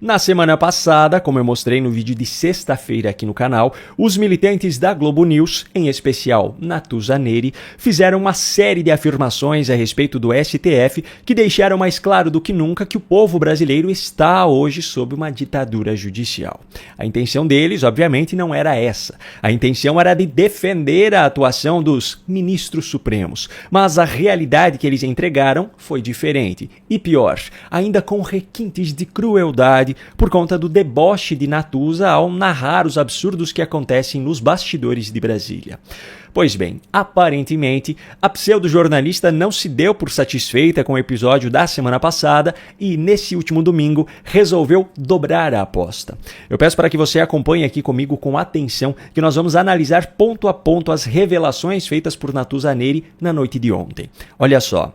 Na semana passada, como eu mostrei no vídeo de sexta-feira aqui no canal, os militantes da Globo News, em especial Natuza Neri, fizeram uma série de afirmações a respeito do STF que deixaram mais claro do que nunca que o povo brasileiro está hoje sob uma ditadura judicial. A intenção deles, obviamente, não era essa. A intenção era de defender a atuação dos ministros supremos, mas a realidade que eles entregaram foi diferente. E pior, ainda com requintes de crueldade por conta do deboche de Natuza ao narrar os absurdos que acontecem nos bastidores de Brasília. Pois bem, aparentemente, a pseudo-jornalista não se deu por satisfeita com o episódio da semana passada e, nesse último domingo, resolveu dobrar a aposta. Eu peço para que você acompanhe aqui comigo com atenção, que nós vamos analisar ponto a ponto as revelações feitas por Natuza Neri na noite de ontem. Olha só.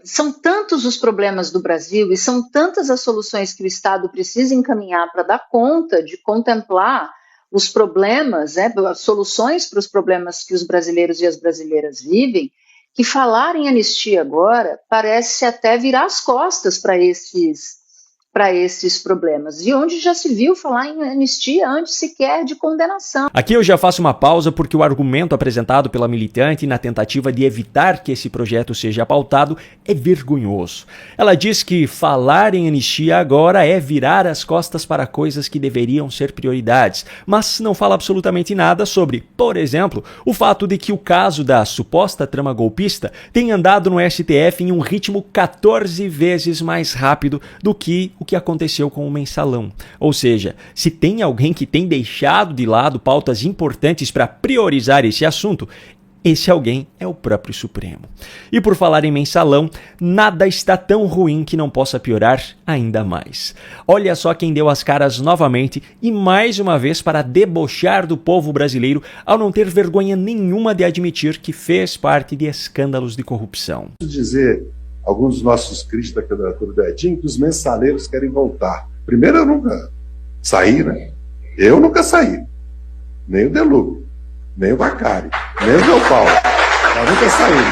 São tantos os problemas do Brasil e são tantas as soluções que o Estado precisa encaminhar para dar conta de contemplar os problemas, as soluções para os problemas que os brasileiros e as brasileiras vivem, que falar em anistia agora parece até virar as costas para esses problemas, e onde já se viu falar em anistia antes sequer de condenação. Aqui eu já faço uma pausa porque o argumento apresentado pela militante na tentativa de evitar que esse projeto seja pautado é vergonhoso. Ela diz que falar em anistia agora é virar as costas para coisas que deveriam ser prioridades, mas não fala absolutamente nada sobre, por exemplo, o fato de que o caso da suposta trama golpista tem andado no STF em um ritmo 14 vezes mais rápido do que o que aconteceu com o mensalão. Ou seja, se tem alguém que tem deixado de lado pautas importantes para priorizar esse assunto, esse alguém é o próprio Supremo. E por falar em mensalão, nada está tão ruim que não possa piorar ainda mais. Olha só quem deu as caras novamente e mais uma vez para debochar do povo brasileiro ao não ter vergonha nenhuma de admitir que fez parte de escândalos de corrupção. Dizer alguns dos nossos críticos da candidatura do Edinho que os mensaleiros querem voltar. Primeiro, eu nunca saí, né? Eu nunca saí. Nem o Delugo, nem o Bacari, nem o João Paulo. Eu nunca saí.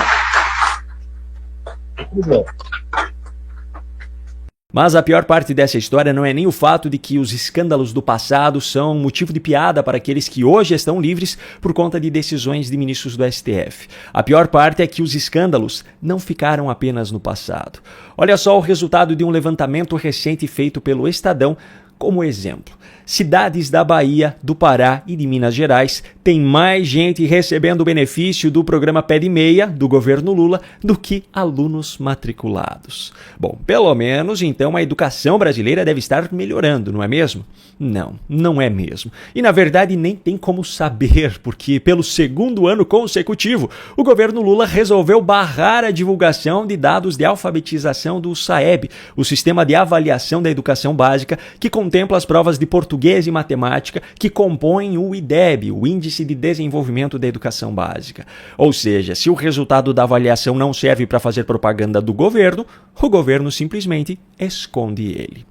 Mas a pior parte dessa história não é nem o fato de que os escândalos do passado são motivo de piada para aqueles que hoje estão livres por conta de decisões de ministros do STF. A pior parte é que os escândalos não ficaram apenas no passado. Olha só o resultado de um levantamento recente feito pelo Estadão como exemplo. Cidades da Bahia, do Pará e de Minas Gerais têm mais gente recebendo o benefício do programa Pé de Meia, do governo Lula, do que alunos matriculados. Bom, pelo menos então a educação brasileira deve estar melhorando, não é mesmo? Não, não é mesmo. E na verdade nem tem como saber, porque pelo segundo ano consecutivo, o governo Lula resolveu barrar a divulgação de dados de alfabetização do SAEB, o Sistema de Avaliação da Educação Básica, que contempla as provas de português e matemática que compõem o IDEB, o Índice de Desenvolvimento da Educação Básica. Ou seja, se o resultado da avaliação não serve para fazer propaganda do governo, o governo simplesmente esconde ele.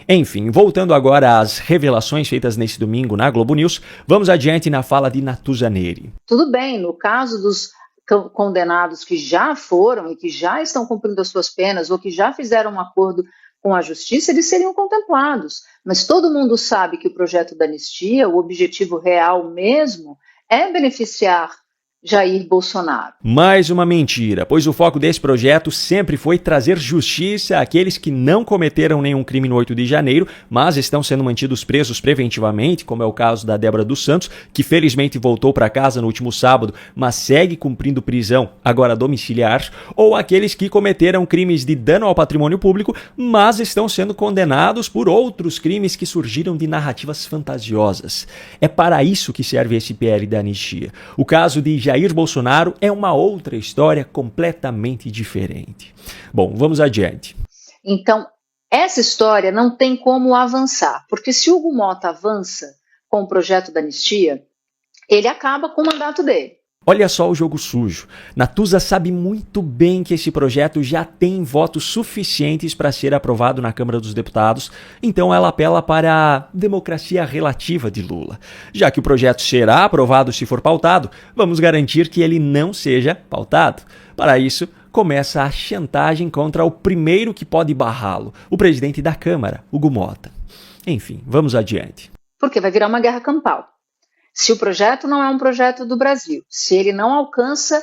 Enfim, voltando agora às revelações feitas nesse domingo na Globo News, vamos adiante na fala de Natuza Neri. Tudo bem, no caso dos condenados que já foram e que já estão cumprindo as suas penas ou que já fizeram um acordo com a justiça, eles seriam contemplados. Mas todo mundo sabe que o projeto da anistia, o objetivo real mesmo, é beneficiar Jair Bolsonaro. Mais uma mentira, pois o foco desse projeto sempre foi trazer justiça àqueles que não cometeram nenhum crime no 8 de janeiro, mas estão sendo mantidos presos preventivamente, como é o caso da Débora dos Santos, que felizmente voltou para casa no último sábado, mas segue cumprindo prisão, agora domiciliar, ou aqueles que cometeram crimes de dano ao patrimônio público, mas estão sendo condenados por outros crimes que surgiram de narrativas fantasiosas. É para isso que serve esse PL da anistia. O caso de Jair Bolsonaro é uma outra história completamente diferente. Bom, vamos adiante. Então, essa história não tem como avançar, porque se Hugo Mota avança com o projeto da anistia, ele acaba com o mandato dele. Olha só o jogo sujo. Natuza sabe muito bem que esse projeto já tem votos suficientes para ser aprovado na Câmara dos Deputados, então ela apela para a democracia relativa de Lula. Já que o projeto será aprovado se for pautado, vamos garantir que ele não seja pautado. Para isso, começa a chantagem contra o primeiro que pode barrá-lo, o presidente da Câmara, Hugo Mota. Enfim, vamos adiante. Porque vai virar uma guerra campal. Se o projeto não é um projeto do Brasil, se ele não alcança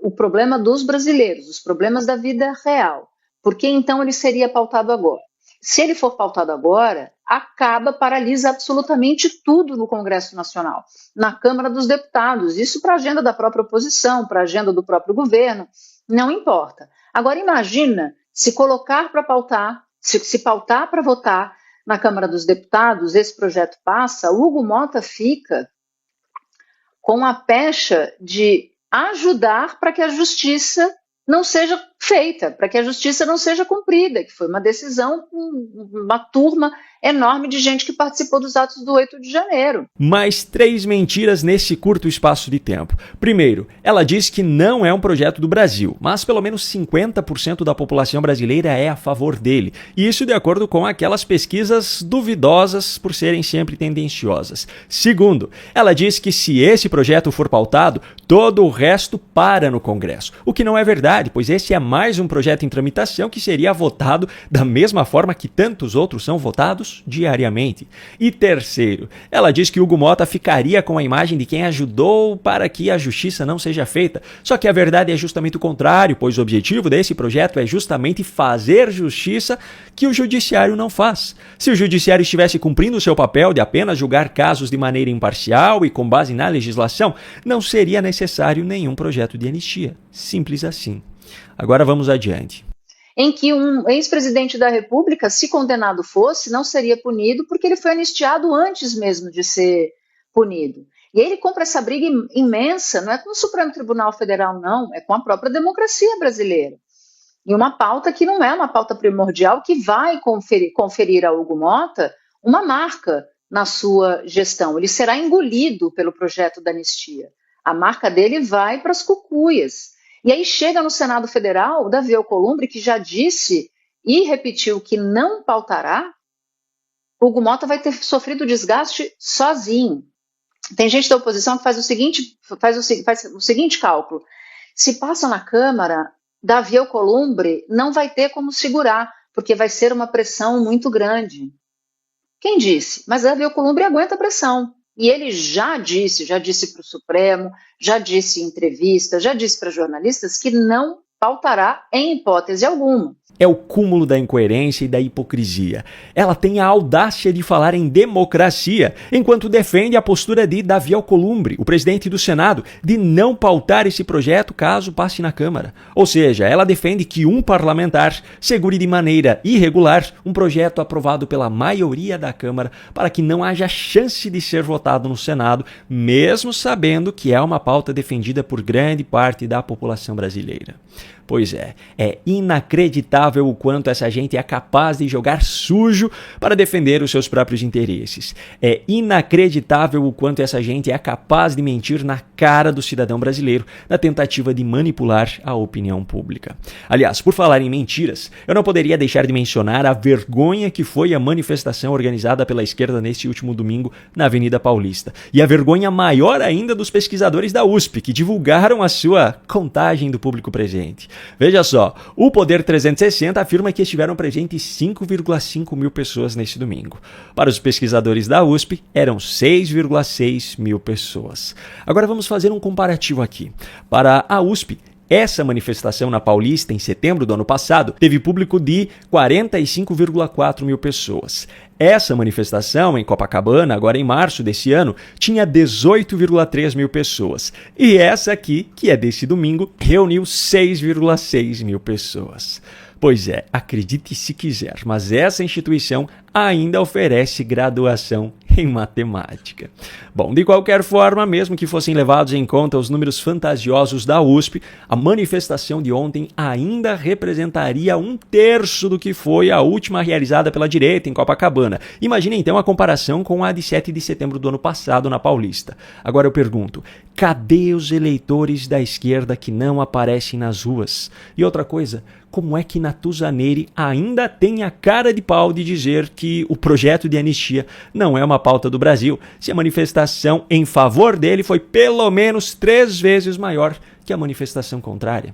o problema dos brasileiros, os problemas da vida real, por que então ele seria pautado agora? Se ele for pautado agora, paralisa absolutamente tudo no Congresso Nacional, na Câmara dos Deputados, isso para a agenda da própria oposição, para a agenda do próprio governo, não importa. Agora imagina se colocar para pautar, se pautar para votar na Câmara dos Deputados, esse projeto passa, o Hugo Mota fica com a pecha de ajudar para que a justiça não seja feita, para que a justiça não seja cumprida, que foi uma decisão com uma turma enorme de gente que participou dos atos do 8 de janeiro. Mais 3 mentiras nesse curto espaço de tempo. Primeiro, ela diz que não é um projeto do Brasil, mas pelo menos 50% da população brasileira é a favor dele. E isso de acordo com aquelas pesquisas duvidosas por serem sempre tendenciosas. Segundo, ela diz que se esse projeto for pautado, todo o resto para no Congresso. O que não é verdade, pois esse é mais um projeto em tramitação que seria votado da mesma forma que tantos outros são votados diariamente. E terceiro, ela diz que Hugo Mota ficaria com a imagem de quem ajudou para que a justiça não seja feita. Só que a verdade é justamente o contrário, pois o objetivo desse projeto é justamente fazer justiça que o judiciário não faz. Se o judiciário estivesse cumprindo o seu papel de apenas julgar casos de maneira imparcial e com base na legislação, não seria necessário nenhum projeto de anistia. Simples assim. Agora vamos adiante. Em que um ex-presidente da República, se condenado fosse, não seria punido porque ele foi anistiado antes mesmo de ser punido. E aí ele compra essa briga imensa, não é com o Supremo Tribunal Federal, não, é com a própria democracia brasileira. E uma pauta que não é uma pauta primordial, que vai conferir a Hugo Mota uma marca na sua gestão. Ele será engolido pelo projeto da anistia. A marca dele vai para as cucuias. E aí chega no Senado Federal, Davi Alcolumbre, que já disse e repetiu que não pautará, Hugo Mota vai ter sofrido desgaste sozinho. Tem gente da oposição que faz o seguinte cálculo. Se passa na Câmara, Davi Alcolumbre não vai ter como segurar, porque vai ser uma pressão muito grande. Quem disse? Mas Davi Alcolumbre aguenta a pressão. E ele já disse para o Supremo, já disse em entrevista, já disse para jornalistas que não pautará em hipótese alguma. É o cúmulo da incoerência e da hipocrisia. Ela tem a audácia de falar em democracia, enquanto defende a postura de Davi Alcolumbre, o presidente do Senado, de não pautar esse projeto caso passe na Câmara. Ou seja, ela defende que um parlamentar segure de maneira irregular um projeto aprovado pela maioria da Câmara para que não haja chance de ser votado no Senado, mesmo sabendo que é uma pauta defendida por grande parte da população brasileira. Pois é inacreditável o quanto essa gente é capaz de jogar sujo para defender os seus próprios interesses. É inacreditável o quanto essa gente é capaz de mentir na cara do cidadão brasileiro na tentativa de manipular a opinião pública. Aliás, por falar em mentiras, eu não poderia deixar de mencionar a vergonha que foi a manifestação organizada pela esquerda neste último domingo na Avenida Paulista. E a vergonha maior ainda dos pesquisadores da USP, que divulgaram a sua contagem do público presente. Veja só, o Poder 360 afirma que estiveram presentes 5,5 mil pessoas neste domingo. Para os pesquisadores da USP, eram 6,6 mil pessoas. Agora vamos fazer um comparativo aqui. Para a USP, essa manifestação na Paulista, em setembro do ano passado, teve público de 45,4 mil pessoas. Essa manifestação em Copacabana, agora em março desse ano, tinha 18,3 mil pessoas. E essa aqui, que é desse domingo, reuniu 6,6 mil pessoas. Pois é, acredite se quiser, mas essa instituição ainda oferece graduação em matemática. Bom, de qualquer forma, mesmo que fossem levados em conta os números fantasiosos da USP, a manifestação de ontem ainda representaria 1/3 do que foi a última realizada pela direita em Copacabana. Imagine então a comparação com a de 7 de setembro do ano passado na Paulista. Agora eu pergunto, cadê os eleitores da esquerda que não aparecem nas ruas? E outra coisa, como é que Natuzaneri ainda tem a cara de pau de dizer que o projeto de anistia não é uma pauta do Brasil, se a manifestação em favor dele foi pelo menos 3 vezes maior que a manifestação contrária?